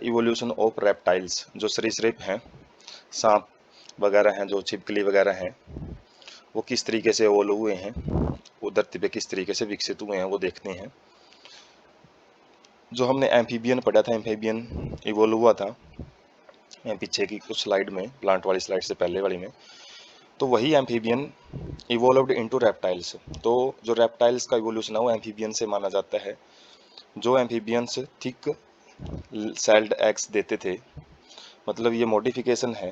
Evolution of reptiles, जो सरीसृप हैं, सांप वगैरह हैं, जो छिपकली वगैरह हैं, वो किस तरीके से इवोल्व हुए हैं, वो धरती पे किस तरीके से विकसित हुए हैं, वो देखते हैं। जो हमने एम्फीबियन पढ़ा था, एम्फीबियन इवोल्व हुआ था पीछे की कुछ स्लाइड में, प्लांट वाली स्लाइड से पहले वाली में, तो वही एम्फीबियन इवोल्व्ड इनटू रेप्टाइल्स। तो जो रेप्टाइल्स का इवोल्यूशन है वो एम्फीबियन से माना जाता है। जो एम्फीबियंस थिक सेल्ड एग्स देते थे, मतलब ये मॉडिफिकेशन है।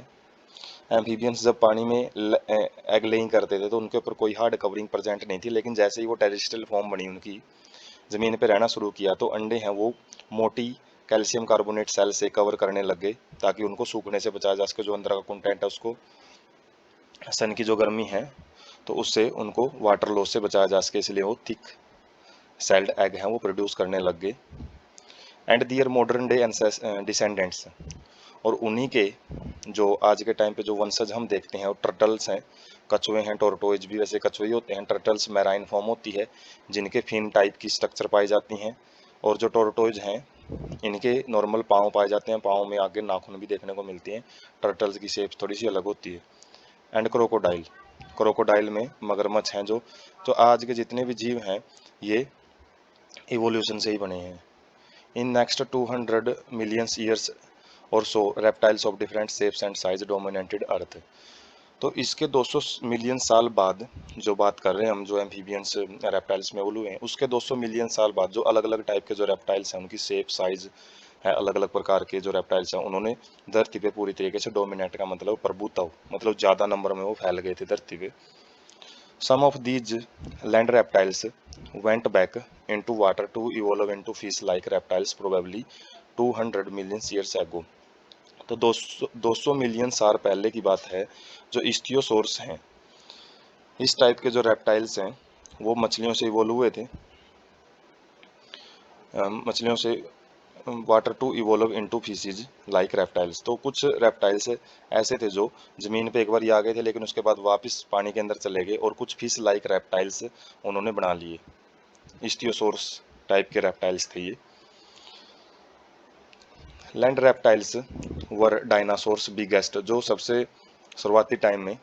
एम्फीबियंस जब पानी में एग लेइंग करते थे तो उनके ऊपर कोई हार्ड कवरिंग प्रेजेंट नहीं थी, लेकिन जैसे ही वो टेरेस्ट्रियल फॉर्म बनी उनकी, ज़मीन पे रहना शुरू किया, तो अंडे हैं वो मोटी कैल्शियम कार्बोनेट सेल से कवर करने लग गए, ताकि उनको सूखने से बचाया जा सके। जो अंदर का कंटेंट है उसको, सन की जो गर्मी है, तो उससे उनको वाटर लॉस से बचाया जा सके, इसलिए वो थिक सेल्ड एग हैं वो प्रोड्यूस करने लग गए। And their modern day descendants, और उन्हीं के जो आज के टाइम पे जो वंशज हम देखते हैं वो टर्टल्स हैं, कछुए हैं, टोरटोइज भी वैसे कछुए ही होते हैं। टर्टल्स मैराइन फॉर्म होती है, जिनके फिन टाइप की स्ट्रक्चर पाई जाती हैं। और जो टोरटोइज हैं, इनके नॉर्मल पाँव पाए जाते हैं, पाँव में आगे नाखून भी देखने को मिलती हैं। टर्टल्स की शेप थोड़ी सी अलग होती है। एंड क्रोकोडाइल, क्रोकोडाइल में मगरमच्छ हैं। जो आज के जितने भी जीव हैं ये इवोल्यूशन से ही बने हैं। इन नेक्स्ट 200 मिलियन ईयर्स और so reptiles of different shapes and size dominated earth. तो इसके 200 मिलियन साल बाद जो बात कर रहे हैं हम, जो एम्फीबियंस रेप्टाइल्स में इवोल्व हुए हैं, उसके 200 मिलियन साल बाद जो अलग अलग टाइप के जो रेप्टाइल्स हैं, उनकी शेप साइज है, अलग अलग प्रकार के जो रेप्टाइल्स हैं, उन्होंने धरती पे पूरी तरीके से डोमिनेट का मतलब प्रभुत्व, मतलब ज़्यादा नंबर में वो फैल गए थे धरती पे। Some of these land reptiles went back into water to evolve into fish-like reptiles probably 200 million years ago। तो 200 मिलियन साल पहले की बात है। जो इस्टियोसोर्स हैं, इस टाइप के जो रेप्टाइल्स हैं, वो मछलियों से इवोल्व हुए थे। मछलियों से water to evolve into fishes like reptiles. तो कुछ रेप्टाइल्स ऐसे थे जो ज़मीन पे एक बार ही आ गए थे, लेकिन उसके बाद वापस पानी के अंदर चले गए, और कुछ फिश लाइक रेप्टाइल्स उन्होंने बना लिए। इस्टियोसोर्स टाइप के रेप्टाइल्स थे ये। लैंड रेप्टाइल्स वर डायनासोर्स बिगेस्ट, जो सबसे शुरुआती टाइम में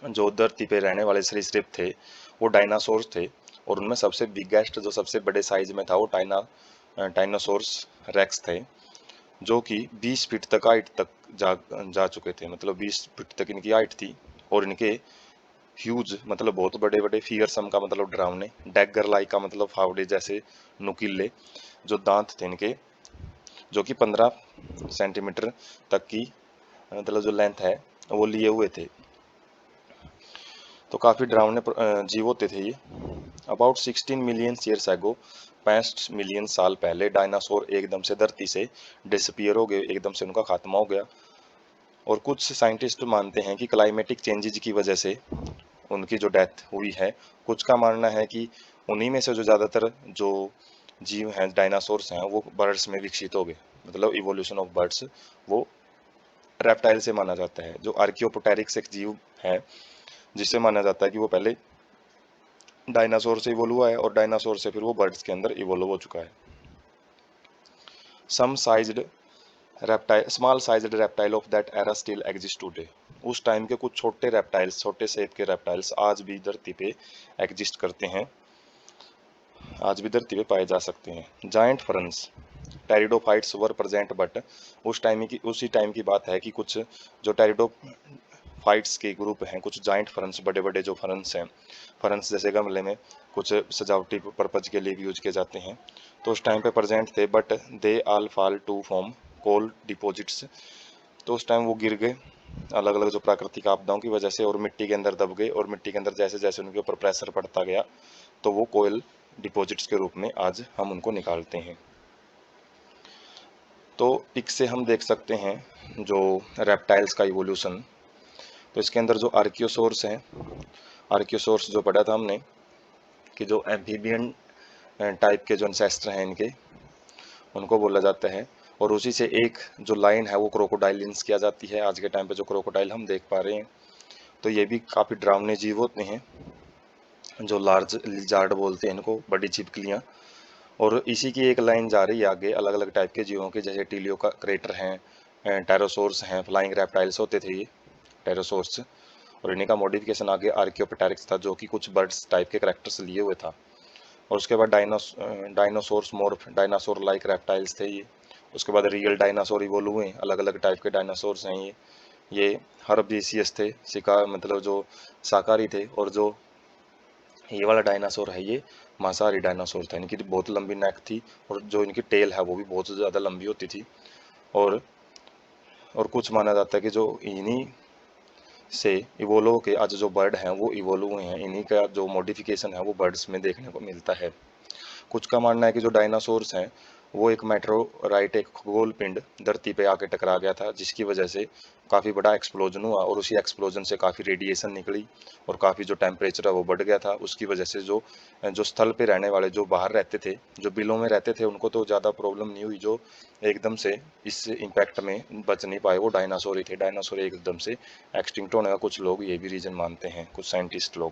जो धरती पे रहने वाले सरीसृप थे वो डायनासोर्स थे, और उनमें सबसे बिगेस्ट, जो सबसे बड़े साइज में था, वो टाइनासोर्स रेक्स थे, जो कि 20 फीट तक हाइट तक जा चुके थे। मतलब 20 फीट तक इनकी हाइट थी, और इनके ह्यूज मतलब बहुत बड़े बड़े, फियरसम का मतलब डरावने, डैगर लाइक का मतलब फावड़े जैसे नुकीले जो दांत थे इनके, जो कि 15 सेंटीमीटर तक की मतलब जो लेंथ है वो लिए हुए थे। तो काफ़ी डरावने जीव होते थे ये। About 16 million years ago, 65 million साल पहले डायनासोर एकदम से धरती से डिसपियर हो गए, एकदम से उनका खात्मा हो गया। और कुछ साइंटिस्ट मानते हैं कि क्लाइमेटिक चेंजेज की वजह से उनकी जो डेथ हुई है। कुछ का मानना है कि उन्हीं में से जो ज़्यादातर जो जीव हैं, डायनासोर्स हैं, वो बर्ड्स में विकसित हो गए। मतलब इवोल्यूशन ऑफ बर्ड्स वो रेप्टाइल से माना जाता है। जो आर्कियोपोटेरिक्स एक जीव है, जिससे माना जाता है कि वो पहले डायनासोर से इवोल्व हुआ है, और डायनासोर से फिर वो बर्ड्स के अंदर इवोल्व हो चुका है। Some sized reptile, small sized reptile of that era still exist today. उस टाइम के कुछ छोटे रेप्टाइल्स, छोटे शेप के रेप्टाइल्स आज भी धरती पे एग्जिस्ट करते हैं, आज भी धरती पे पाए जा सकते हैं। Giant ferns pteridophytes were present, but उसी टाइम की बात है कि कुछ जो टेरिडोफाइट्स के ग्रुप हैं, कुछ जायंट फरन्स, बड़े बड़े जो फरन्स हैं, फरन्स जैसे गमले में कुछ सजावटी पर्पज के लिए भी यूज किए जाते हैं, तो उस टाइम पे प्रेजेंट थे, but they all fall to form coal deposits. तो उस टाइम वो गिर गए अलग अलग जो प्राकृतिक आपदाओं की वजह से, और मिट्टी के अंदर दब गए, और मिट्टी के अंदर जैसे जैसे उनके ऊपर प्रेशर पड़ता गया, तो वो कोयल डिपॉजिट्स के रूप में आज हम उनको निकालते हैं। तो पिक से हम देख सकते हैं जो रेप्टाइल्स का इवोल्यूशन। तो इसके अंदर जो आर्कियोसोर्स हैं, आर्कियोसोर्स जो पढ़ा था हमने कि जो एम्फीबियन टाइप के जो एंसेस्टर हैं इनके, उनको बोला जाता है। और उसी से एक जो लाइन है वो क्रोकोडाइलियंस किया जाती है। आज के टाइम पे जो क्रोकोडाइल हम देख पा रहे हैं, तो ये भी काफ़ी डरावने जीव होते हैं, जो लार्ज लिजार्ड बोलते हैं इनको, बड़ी छिपकलियाँ। और इसी की एक लाइन जा रही है आगे अलग अलग टाइप के जीवों के, जैसे टीलियो का क्रेटर हैं, टेरोसोर्स हैं, फ्लाइंग रेप्टाइल्स होते थे ये टेरोसोर्स। और इन्हीं का मॉडिफिकेशन आगे आर्कियोपेटेरिक्स था, जो कि कुछ बर्ड्स टाइप के करेक्टर्स लिए हुए था। और उसके बाद dinosaurs morph dinosaur like reptiles थे ये। उसके बाद रियल डायनासोर इवोल्व हुए, अलग अलग टाइप के डायनासोर्स हैं ये हर्बेसियस थे, शिकार मतलब जो शाकाहारी थे। और जो ये वाला डायनासोर है ये मांसाहारी डायनासोर था। इनकी बहुत लंबी नेक थी और जो इनकी टेल है वो भी बहुत ज़्यादा लंबी होती थी। और कुछ माना जाता है कि जो इन्हीं से इवोल्व के आज जो बर्ड हैं वो इवोल्व हुए हैं, इन्हीं का जो मॉडिफिकेशन है वो बर्ड्स में देखने को मिलता है। कुछ का मानना है कि जो डायनासोर्स हैं वो एक मेटेओराइट, एक खगोल पिंड धरती पे आके टकरा गया था, जिसकी वजह से काफ़ी बड़ा एक्सप्लोजन हुआ और उसी एक्सप्लोजन से काफ़ी रेडिएशन निकली और काफ़ी जो टेम्परेचर है वो बढ़ गया था। उसकी वजह से जो जो स्थल पे रहने वाले, जो बाहर रहते थे, जो बिलों में रहते थे, उनको तो ज़्यादा प्रॉब्लम नहीं हुई। जो एकदम से इस इम्पैक्ट में बच नहीं पाए वो डायनासोर ही थे। डायनासोर एकदम से एक्सटिंक्ट होने का कुछ लोग ये भी रीज़न मानते हैं, कुछ साइंटिस्ट लोग।